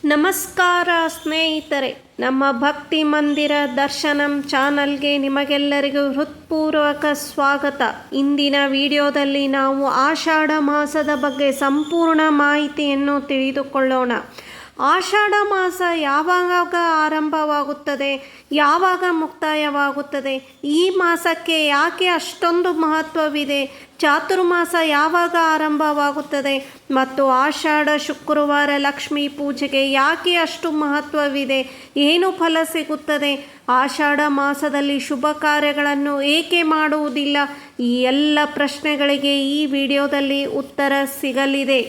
ನಮಸ್ಕಾರ ಸ್ನೇಹಿತರೆ, ನಮ್ಮ ಭಕ್ತಿ ಮಂದಿರ ದರ್ಶನಂ ಚಾನಲ್ಗೆ ನಿಮಗೆಲ್ಲರಿಗೂ ಹೃತ್ಪೂರ್ವಕ ಸ್ವಾಗತ. ಇಂದಿನ ವಿಡಿಯೋದಲ್ಲಿ ನಾವು ಆಷಾಢ ಮಾಸದ ಬಗ್ಗೆ ಸಂಪೂರ್ಣ ಮಾಹಿತಿಯನ್ನು ತಿಳಿದುಕೊಳ್ಳೋಣ. ಆಷಾಢ ಮಾಸ ಯಾವಾಗ ಆರಂಭವಾಗುತ್ತದೆ, ಯಾವಾಗ ಮುಕ್ತಾಯವಾಗುತ್ತದೆ, ಈ ಮಾಸಕ್ಕೆ ಯಾಕೆ ಅಷ್ಟೊಂದು ಮಹತ್ವವಿದೆ, ಚಾತುರ್ಮಾಸ ಯಾವಾಗ ಆರಂಭವಾಗುತ್ತದೆ ಮತ್ತು ಆಷಾಢ ಶುಕ್ರವಾರ ಲಕ್ಷ್ಮೀ ಪೂಜೆಗೆ ಯಾಕೆ ಅಷ್ಟು ಮಹತ್ವವಿದೆ, ಏನು ಫಲ ಸಿಗುತ್ತದೆ, ಆಷಾಢ ಮಾಸದಲ್ಲಿ ಶುಭ ಕಾರ್ಯಗಳನ್ನು ಏಕೆ ಮಾಡುವುದಿಲ್ಲ, ಈ ಎಲ್ಲ ಪ್ರಶ್ನೆಗಳಿಗೆ ಈ ವಿಡಿಯೋದಲ್ಲಿ ಉತ್ತರ ಸಿಗಲಿದೆ.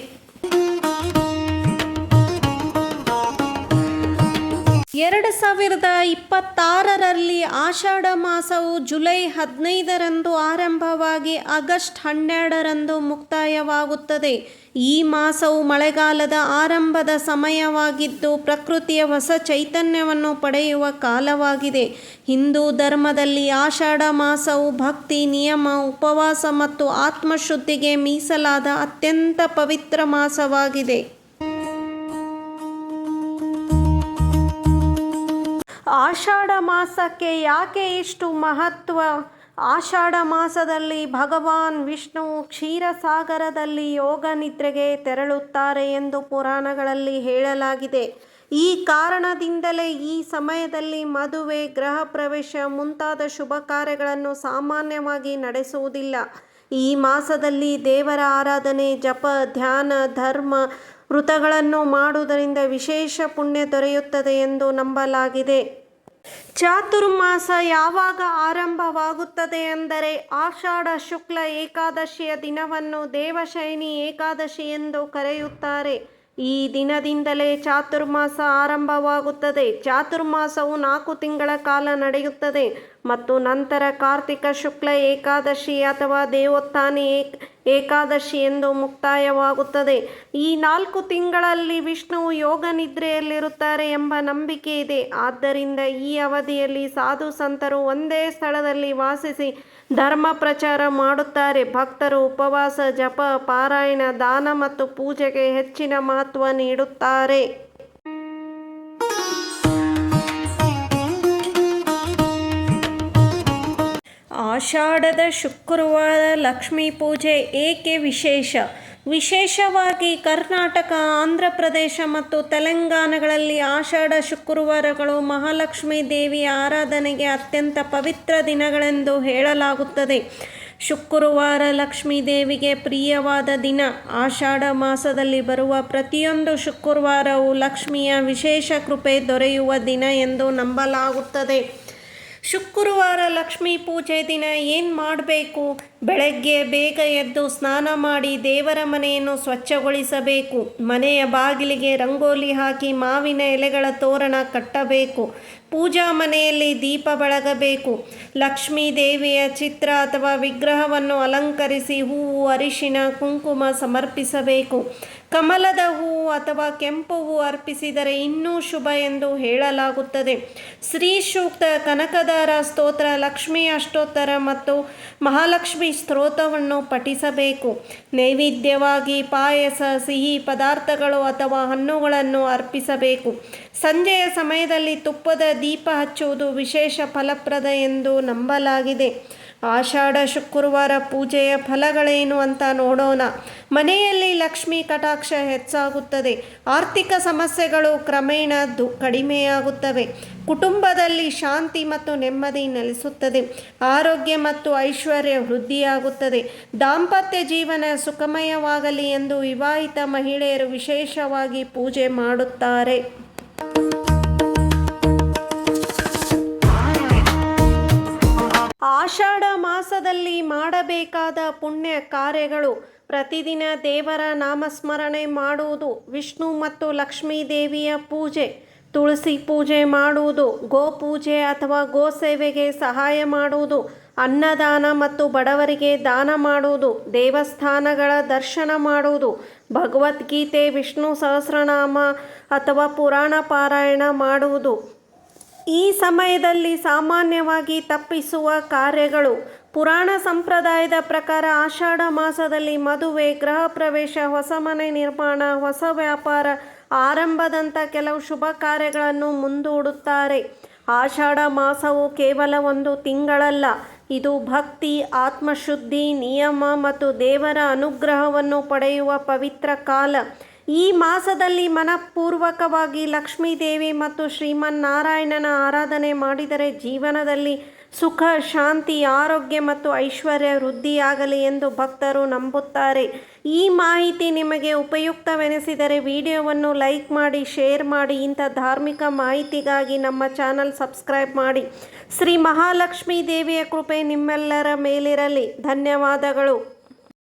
2026ರಲ್ಲಿ ಆಷಾಢ ಮಾಸವು ಜುಲೈ 15ರಂದು ಆರಂಭವಾಗಿ ಆಗಸ್ಟ್ 12ರಂದು ಮುಕ್ತಾಯವಾಗುತ್ತದೆ. ಈ ಮಾಸವು ಮಳೆಗಾಲದ ಆರಂಭದ ಸಮಯವಾಗಿದ್ದು ಪ್ರಕೃತಿಯ ಹೊಸ ಚೈತನ್ಯವನ್ನು ಪಡೆಯುವ ಕಾಲವಾಗಿದೆ. ಹಿಂದೂ ಧರ್ಮದಲ್ಲಿ ಆಷಾಢ ಮಾಸವು ಭಕ್ತಿ, ನಿಯಮ, ಉಪವಾಸ ಮತ್ತು ಆತ್ಮಶುದ್ಧಿಗೆ ಮೀಸಲಾದ ಅತ್ಯಂತ ಪವಿತ್ರ ಮಾಸವಾಗಿದೆ. ಆಷಾಢ ಮಾಸಕ್ಕೆ ಯಾಕೆ ಇಷ್ಟು ಮಹತ್ವ? ಆಷಾಢ ಮಾಸದಲ್ಲಿ ಭಗವಾನ್ ವಿಷ್ಣುವು ಕ್ಷೀರಸಾಗರದಲ್ಲಿ ಯೋಗ ನಿದ್ರೆಗೆ ತೆರಳುತ್ತಾರೆ ಎಂದು ಪುರಾಣಗಳಲ್ಲಿ ಹೇಳಲಾಗಿದೆ. ಈ ಕಾರಣದಿಂದಲೇ ಈ ಸಮಯದಲ್ಲಿ ಮದುವೆ, ಗೃಹ ಪ್ರವೇಶ ಮುಂತಾದ ಶುಭ ಕಾರ್ಯಗಳನ್ನು ಸಾಮಾನ್ಯವಾಗಿ ನಡೆಸುವುದಿಲ್ಲ. ಈ ಮಾಸದಲ್ಲಿ ದೇವರ ಆರಾಧನೆ, ಜಪ, ಧ್ಯಾನ, ಧರ್ಮ ವ್ರತಗಳನ್ನು ಮಾಡುವುದರಿಂದ ವಿಶೇಷ ಪುಣ್ಯ ದೊರೆಯುತ್ತದೆ ಎಂದು ನಂಬಲಾಗಿದೆ. ಚಾತುರ್ಮಾಸ ಯಾವಾಗ ಆರಂಭವಾಗುತ್ತದೆ ಅಂದರೆ ಆಷಾಢ ಶುಕ್ಲ ಏಕಾದಶಿಯ ದಿನವನ್ನು ದೇವಶಯನಿ ಏಕಾದಶಿ ಎಂದು ಕರೆಯುತ್ತಾರೆ. ಈ ದಿನದಿಂದಲೇ ಚಾತುರ್ಮಾಸ ಆರಂಭವಾಗುತ್ತದೆ. ಚಾತುರ್ಮಾಸವು 4 ತಿಂಗಳ ಕಾಲ ನಡೆಯುತ್ತದೆ ಮತ್ತು ನಂತರ ಕಾರ್ತಿಕ ಶುಕ್ಲ ಏಕಾದಶಿ ಅಥವಾ ದೇವೋತ್ಥಾನಿ ಏಕಾದಶಿ ಎಂದು ಮುಕ್ತಾಯವಾಗುತ್ತದೆ. ಈ 4 ತಿಂಗಳಲ್ಲಿ ವಿಷ್ಣುವು ಯೋಗ ನಿದ್ರೆಯಲ್ಲಿರುತ್ತಾರೆ ಎಂಬ ನಂಬಿಕೆ ಇದೆ. ಆದ್ದರಿಂದ ಈ ಅವಧಿಯಲ್ಲಿ ಸಾಧು ಸಂತರು ಒಂದೇ ಸ್ಥಳದಲ್ಲಿ ವಾಸಿಸಿ ಧರ್ಮ ಪ್ರಚಾರ ಮಾಡುತ್ತಾರೆ. ಭಕ್ತರು ಉಪವಾಸ, ಜಪ, ಪಾರಾಯಣ, ದಾನ ಮತ್ತು ಪೂಜೆಗೆ ಹೆಚ್ಚಿನ ಮಹತ್ವ ನೀಡುತ್ತಾರೆ. ಆಷಾಢದ ಶುಕ್ರವಾರ ಲಕ್ಷ್ಮೀ ಪೂಜೆ ಏಕೆ ವಿಶೇಷ? ವಿಶೇಷವಾಗಿ ಕರ್ನಾಟಕ, ಆಂಧ್ರ ಪ್ರದೇಶ ಮತ್ತು ತೆಲಂಗಾಣಗಳಲ್ಲಿ ಆಷಾಢ ಶುಕ್ರವಾರಗಳು ಮಹಾಲಕ್ಷ್ಮೀ ದೇವಿಯ ಆರಾಧನೆಗೆ ಅತ್ಯಂತ ಪವಿತ್ರ ದಿನಗಳೆಂದು ಹೇಳಲಾಗುತ್ತದೆ. ಶುಕ್ರವಾರ ಲಕ್ಷ್ಮೀ ದೇವಿಗೆ ಪ್ರಿಯವಾದ ದಿನ. ಆಷಾಢ ಮಾಸದಲ್ಲಿ ಬರುವ ಪ್ರತಿಯೊಂದು ಶುಕ್ರವಾರವು ಲಕ್ಷ್ಮಿಯ ವಿಶೇಷ ಕೃಪೆ ದೊರೆಯುವ ದಿನ ಎಂದು ನಂಬಲಾಗುತ್ತದೆ. ಶುಕ್ರವಾರ ಲಕ್ಷ್ಮೀ ಪೂಜೆ ದಿನ ಏನು ಮಾಡಬೇಕು? ಬೆಳಗ್ಗೆ ಬೇಗ ಎದ್ದು ಸ್ನಾನ ಮಾಡಿ ದೇವರ ಮನೆಯನ್ನು ಸ್ವಚ್ಛಗೊಳಿಸಬೇಕು. ಮನೆಯ ಬಾಗಿಲಿಗೆ ರಂಗೋಲಿ ಹಾಕಿ ಮಾವಿನ ಎಲೆಗಳ ತೋರಣ ಕಟ್ಟಬೇಕು. ಪೂಜಾ ಮನೆಯಲ್ಲಿ ದೀಪ ಬೆಳಗಬೇಕು. ಲಕ್ಷ್ಮೀ ದೇವಿಯ ಚಿತ್ರ ಅಥವಾ ವಿಗ್ರಹವನ್ನು ಅಲಂಕರಿಸಿ ಹೂವು, ಅರಿಶಿನ, ಕುಂಕುಮ ಸಮರ್ಪಿಸಬೇಕು. ಕಮಲದ ಹೂವು ಅಥವಾ ಕೆಂಪು ಹೂವು ಅರ್ಪಿಸಿದರೆ ಇನ್ನೂ ಶುಭ ಎಂದು ಹೇಳಲಾಗುತ್ತದೆ. ಶ್ರೀ ಸೂಕ್ತ, ಕನಕದಾರ ಸ್ತೋತ್ರ, ಲಕ್ಷ್ಮೀ ಅಷ್ಟೋತ್ತರ ಮತ್ತು ಮಹಾಲಕ್ಷ್ಮಿ ಸ್ತೋತ್ರವನ್ನು ಪಠಿಸಬೇಕು. ನೈವೇದ್ಯವಾಗಿ ಪಾಯಸ, ಸಿಹಿ ಪದಾರ್ಥಗಳು ಅಥವಾ ಹಣ್ಣುಗಳನ್ನು ಅರ್ಪಿಸಬೇಕು. ಸಂಜೆಯ ಸಮಯದಲ್ಲಿ ತುಪ್ಪದ ದೀಪ ಹಚ್ಚುವುದು ವಿಶೇಷ ಫಲಪ್ರದ ಎಂದು ನಂಬಲಾಗಿದೆ. ಆಷಾಢ ಶುಕ್ರವಾರ ಪೂಜೆಯ ಫಲಗಳೇನು ಅಂತ ನೋಡೋಣ. ಮನೆಯಲ್ಲಿ ಲಕ್ಷ್ಮೀ ಕಟಾಕ್ಷ ಹೆಚ್ಚಾಗುತ್ತದೆ. ಆರ್ಥಿಕ ಸಮಸ್ಯೆಗಳು ಕ್ರಮೇಣ ಕಡಿಮೆಯಾಗುತ್ತವೆ. ಕುಟುಂಬದಲ್ಲಿ ಶಾಂತಿ ಮತ್ತು ನೆಮ್ಮದಿ ನೆಲೆಸುತ್ತದೆ. ಆರೋಗ್ಯ ಮತ್ತು ಐಶ್ವರ್ಯ ವೃದ್ಧಿಯಾಗುತ್ತದೆ. ದಾಂಪತ್ಯ ಜೀವನ ಸುಖಮಯವಾಗಲಿ ಎಂದು ವಿವಾಹಿತ ಮಹಿಳೆಯರು ವಿಶೇಷವಾಗಿ ಪೂಜೆ ಮಾಡುತ್ತಾರೆ. ಆಷಾಢ ಮಾಸದಲ್ಲಿ ಮಾಡಬೇಕಾದ ಪುಣ್ಯ ಕಾರ್ಯಗಳು: ಪ್ರತಿದಿನ ದೇವರ ನಾಮಸ್ಮರಣೆ ಮಾಡುವುದು, ವಿಷ್ಣು ಮತ್ತು ಲಕ್ಷ್ಮೀ ದೇವಿಯ ಪೂಜೆ, ತುಳಸಿ ಪೂಜೆ ಮಾಡುವುದು, ಗೋಪೂಜೆ ಅಥವಾ ಗೋಸೇವೆಗೆ ಸಹಾಯ ಮಾಡುವುದು, ಅನ್ನದಾನ ಮತ್ತು ಬಡವರಿಗೆ ದಾನ ಮಾಡುವುದು, ದೇವಸ್ಥಾನಗಳ ದರ್ಶನ ಮಾಡುವುದು, ಭಗವದ್ಗೀತೆ, ವಿಷ್ಣು ಸಹಸ್ರನಾಮ ಅಥವಾ ಪುರಾಣ ಪಾರಾಯಣ ಮಾಡುವುದು. ಈ ಸಮಯದಲ್ಲಿ ಸಾಮಾನ್ಯವಾಗಿ ತಪ್ಪಿಸುವ ಕಾರ್ಯಗಳು: ಪುರಾಣ ಸಂಪ್ರದಾಯದ ಪ್ರಕಾರ ಆಷಾಢ ಮಾಸದಲ್ಲಿ ಮದುವೆ, ಗೃಹ ಪ್ರವೇಶ, ಹೊಸ ಮನೆ ನಿರ್ಮಾಣ, ಹೊಸ ವ್ಯಾಪಾರ ಆರಂಭದಂಥ ಕೆಲವು ಶುಭ ಕಾರ್ಯಗಳನ್ನು ಮುಂದೂಡುತ್ತಾರೆ. ಆಷಾಢ ಮಾಸವು ಕೇವಲ ಒಂದು ತಿಂಗಳಲ್ಲ, ಇದು ಭಕ್ತಿ, ಆತ್ಮಶುದ್ಧಿ, ನಿಯಮ ಮತ್ತು ದೇವರ ಅನುಗ್ರಹವನ್ನು ಪಡೆಯುವ ಪವಿತ್ರ ಕಾಲ. ಈ ಮಾಸದಲ್ಲಿ ಮನಪೂರ್ವಕವಾಗಿ ಲಕ್ಷ್ಮೀದೇವಿ ಮತ್ತು ಶ್ರೀಮನ್ನಾರಾಯಣನ ಆರಾಧನೆ ಮಾಡಿದರೆ ಜೀವನದಲ್ಲಿ ಸುಖ, ಶಾಂತಿ, ಆರೋಗ್ಯ ಮತ್ತು ಐಶ್ವರ್ಯ ವೃದ್ಧಿಯಾಗಲಿ ಎಂದು ಭಕ್ತರು ನಂಬುತ್ತಾರೆ. ಈ ಮಾಹಿತಿ ನಿಮಗೆ ಉಪಯುಕ್ತವೆನಿಸಿದರೆ ವಿಡಿಯೋವನ್ನು ಲೈಕ್ ಮಾಡಿ, ಶೇರ್ ಮಾಡಿ. ಇಂಥ ಧಾರ್ಮಿಕ ಮಾಹಿತಿಗಾಗಿ ನಮ್ಮ ಚಾನಲ್ ಸಬ್ಸ್ಕ್ರೈಬ್ ಮಾಡಿ. ಶ್ರೀ ಮಹಾಲಕ್ಷ್ಮೀ ದೇವಿಯ ಕೃಪೆ ನಿಮ್ಮೆಲ್ಲರ ಮೇಲಿರಲಿ. ಧನ್ಯವಾದಗಳು.